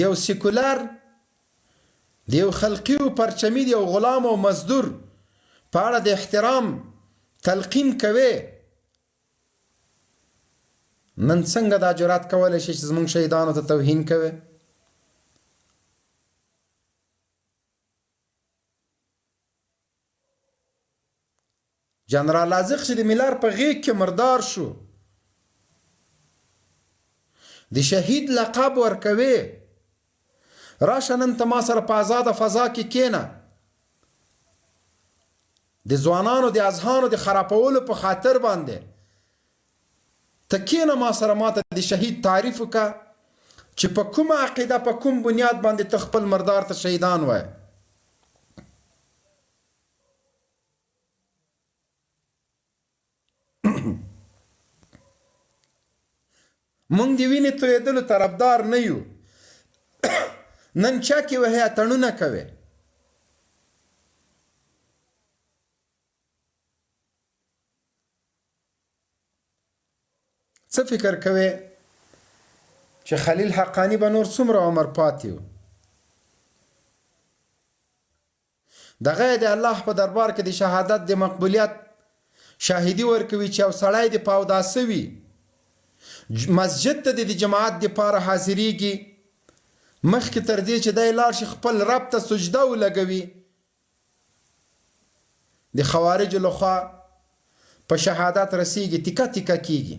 یو سیکولر د یو خلقي او پرچمي د یو غلام او مزدور په اړه د احترام تلقین کوي، نن څنګه دا جرأت کولی شي چې زموږ شهیدانو ته توهین کوي؟ جنرال ازق چې د میلار په غیږ کې مردار شو، د شهید لقب ورکوي، راشه نن ته ما سره په آزاده فضا کې کېنه، د ځوانانو د اذهانو د خرابولو په خاطر باندې ته کېنه ما سره، ما ته د شهید تعریف وکړه چې په کومه عقیده په کوم بنیاد باندې ته خپل مردار ته شهیدان وایې. مونږ د وینې تویېدلو طرفدار نه یو، نن چاکې وهې اتڼونه کوي. څه فکر کوي چې خلیل حقانی به نور څومره عمر پاتې و؟ دغه د الله په دربار کې د شهادت د مقبولیت شاهدي ورکوي چې یو سړی د په اوداسه وي، مسجد ته د جماعت دپاره حاضریږي، مخکې تر دې چې دی لاړ شي خپل رب ته سجده ولګوي، د خوارجو لخوا په شهادت رسیږي، تیکه تیکه کیږي.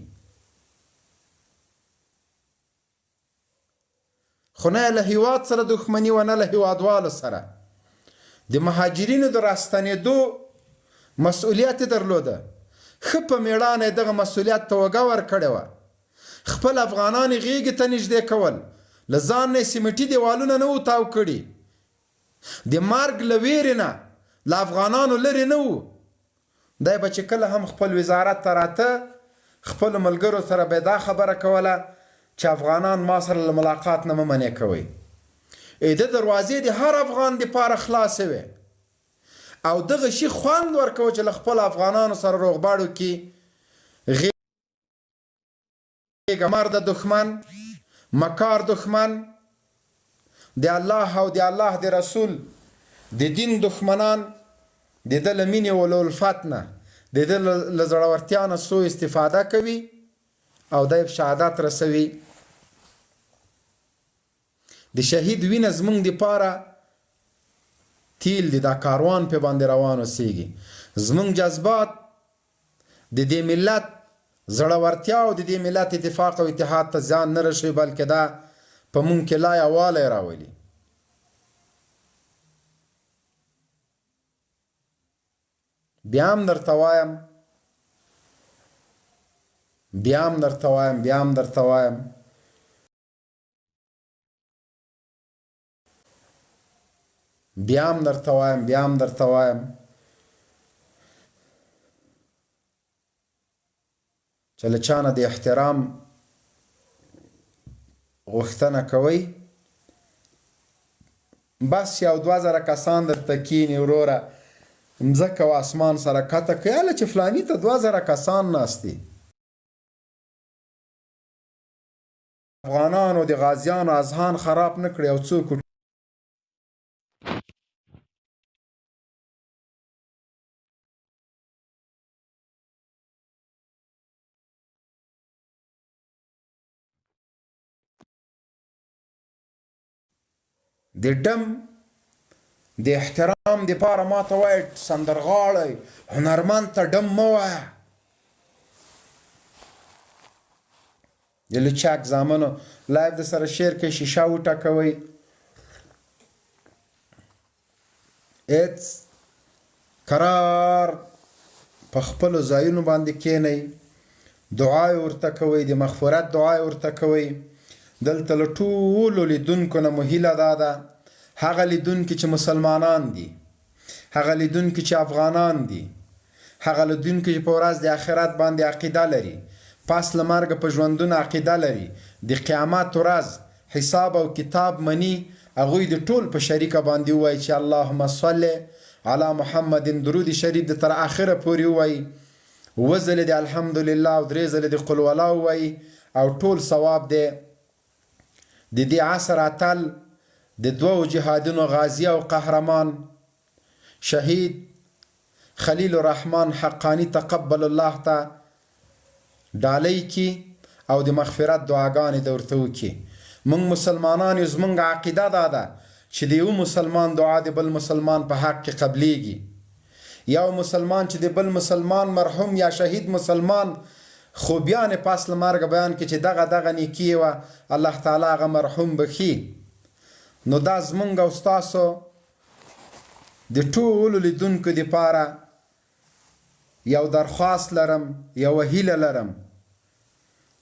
خو نه له هیواد سره دښمني و نه له هیوادوالو سره. د مهاجرینو د راستنېدو مسؤلیت درلوده، ښه په میړانه یې دغه مسؤلیت ته وږه ورکړې وه، خپل افغانان یې غیږې ته نږدې کول، له ځان نه یې سیمټي دیوالونه نه وو تاو کړي، د مرګ له ویرې نه له افغانانو لرې نه وو. دی به چې کله هم خپل وزارت ته راته خپلو ملګرو سره به دا خبره کوله چې افغانان ما سره له ملاقات نه مه منې کوئ. د دروازې د هر افغان دپاره خلاصې وې او دغه شي خوند ورکوه چې له خپلو افغانانو سره روغبړو کې غیږه مرده دښمن، مکار دښمن، د الله او د الله د رسول د دین دښمنان د ده له مینې و له الفت نه د ده له زړورتیا نه سوء استفاده کوي او دی شهادت رسوي. د شهید وینه زمونږ دپاره تیل دی، دا کاروان پې باندې روان اوسیږي. زمونږ جذبات د دې ملت زړورتیا او د دې ملت اتفاق او اتحاد ته زیان نه رسوي، بلکې دا په مونږ کې لا یووالی راولي. بیا هم درته وایم بیا هم درته وایم چې له چا نه د احترام غوښتنه کوئ، بس یو 2000 کسان درته کیني وروره مځکه او اسمان سره کته کوي، هله چې فلاني ته 2000 کسان ناست دي. افغانانو د غازیانو اذهان خراب نه کړي او څوک د ډم د احترام دپاره ما ته وایي سندرغاړی هنرمند ته ډم مه وایه. د لچک زامنو لایف د سره شیر کې شیشه وټکوئ، هېڅ قرار په خپلو ځایونو باندې کښېنئ، دعا یې ورته کوئ، د مغفرت دعا یې ورته کوئ. دلته له ټولو لیدونکو نه مو هیله دا ده، هغه لیدونکي چې مسلمانان دي، هغه لیدونکي چې افغانان دي، هغه لیدونکي چې په ورځ د آخرت باندې عقیده لري، پس له مرګه په ژوندون عقیده لري، د قیامت ورځ حساب او کتاب مني، هغوی د ټول په شریکه باندې ووایي چې اللهم صل علی محمد، درود شریف د تر آخره پورې ووایي، 7 ځلې د الحمدلله او 3 ځلې د قل والله ووایي او ټول ثواب دی د دې عصر اتل د دوو جهادونو غازی او قهرمان شهید خلیل الرحمن حقانی تقبل الله ته ډالۍ کی او د مغفرت دعاګانې د ورته وکړي. موږ مسلمانان یو، زموږ عقیده دا ده چې د یو مسلمان دعا د بل مسلمان په حق کې قبلیږي. یو مسلمان چې د بل مسلمان مرحوم یا شهید مسلمان خوبیان پس له مرګ بیان کړي چې دغه نیکي وه، الله تعالی هغه مرحوم بخي. نو دا زموږ او ستاسو د ټولو لیدونکو دپاره یو درخواست لرم، یو هیله لرم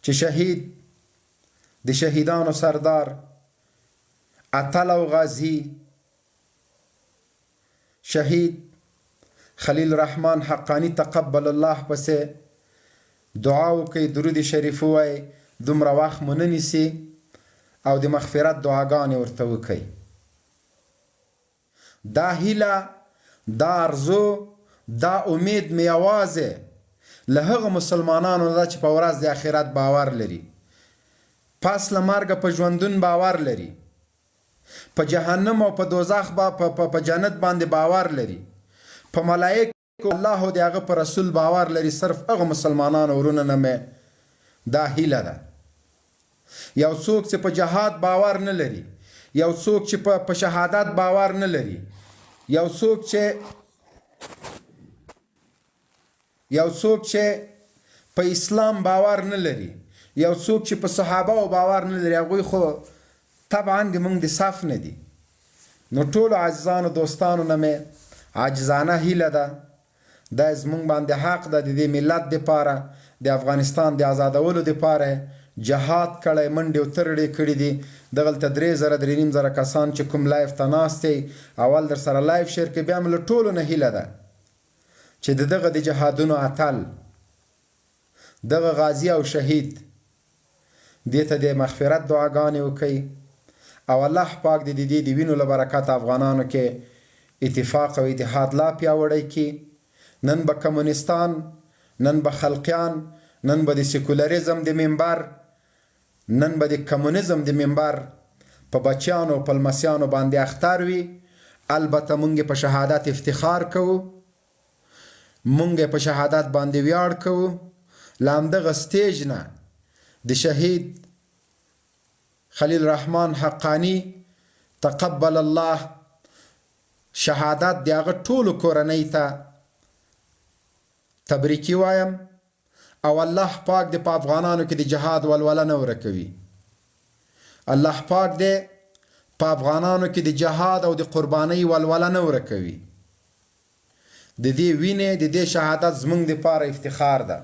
چې شهید د شهیدانو سردار اتل او غازی شهید خلیل الرحمن حقانی تقبل الله پسې دعا وکړئ، درود شریف ووایئ، دومره وخت مو نه نیسي او د مغفرت دعاګانې ورته وکړئ. دا هیله، دا ارزو، دا امید مې یوازې له هغه مسلمانانو ده چې په ورځ د آخرت باور لري، پس له مرګه په ژوندون باور لري، په جهنم او په دوزخ په جنت باندې باور لري، په ملائکه الله او د هغه په رسول باور لري. صرف هغه مسلمانانو ورونه نه مې دا هیله ده. یو څوک چې په جهاد باور نه لري، یو څوک چې په شهادت باور نه لري، یو څوک چې په اسلام باور نه لري، یو څوک چې په صحابه او باور نه لري، هغوی خو طبعا د موږ د صف نه دي. نو ټولو عزیزانو دوستانو نه مې عاجزانه هیله ده، دا زموږ باندې حق ده، د دې ملت دپاره، د افغانستان د آزادولو دپاره جهاد کړی، منډې او ترړې کړي دي. دغلته 3,000 کسان چې کوم لایف ته ناست دی، اول در سره لایف شیر کړي. بیا مې له ټولو نه هیله ده چې دغه د جهادونو اتل، دغه غازی او شهید دې ته د مغفرت دعاګانې وکړي او الله پاک د دې د وینو له برکته افغانانو کې اتفاق او اتحاد لا پیاوړی کړي. نن به کمونستان، نن به خلقیان، نن به د سیکولریزم د منبر، نن به د کمونیزم د منبر په بچیانو او په لمسیانو باندې اختر وي. البته مونږ په شهادت افتخار کوو، مونږ په شهادت باندې ویاړ کوو. له همدغه سټیج نه د شهید خلیل الرحمن حقانی تقبل الله شهادت د هغه ټولو کورنۍ ته تبریکي وایم او الله پاک دې په افغانانو کې د جهاد ولوله نه ورکوي. الله پاک دې په افغانانو کې د جهاد او د قربانۍ ولوله نه ورکوي. د دې وینې، د دې شهادت زموږ دپاره افتخار ده.